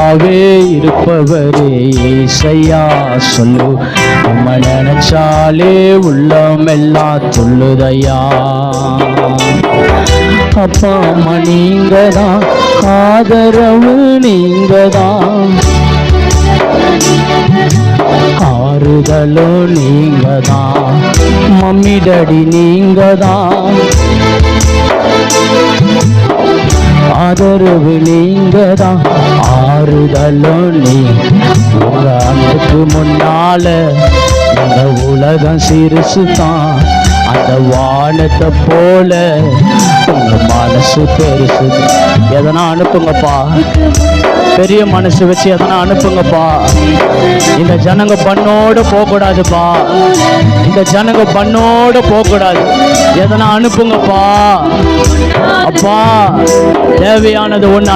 கூடவே இருப்பவரே ஏசையா சொல்லு. உம்மை நினைச்சாலே உள்ளம் எல்லாம் துள்ளுதையா. அப்பா அம்மா நீங்கதான், ஆதரவு நீங்கதான், ஆறுதலோ நீங்கதான், மம்மி டாடி நீங்கதான், ஆதரவு நீங்கதான், ஆறுதலோ நீ. உங்க அன்புக்கு முன்னால இந்த உலகம் சிறுசுதான், அந்த வானத்தை போல உங்க மனசு பெருசு. எதனா அனுப்புங்கப்பா, பெரிய மனசு வச்சு எதனா அனுப்புங்கப்பா. இந்த ஜனங்க பண்ணோட போகக்கூடாதுப்பா, இந்த ஜனங்க பண்ணோட போகக்கூடாது. எதனா அனுப்புங்கப்பா. அப்பா தேவையானது ஒன்று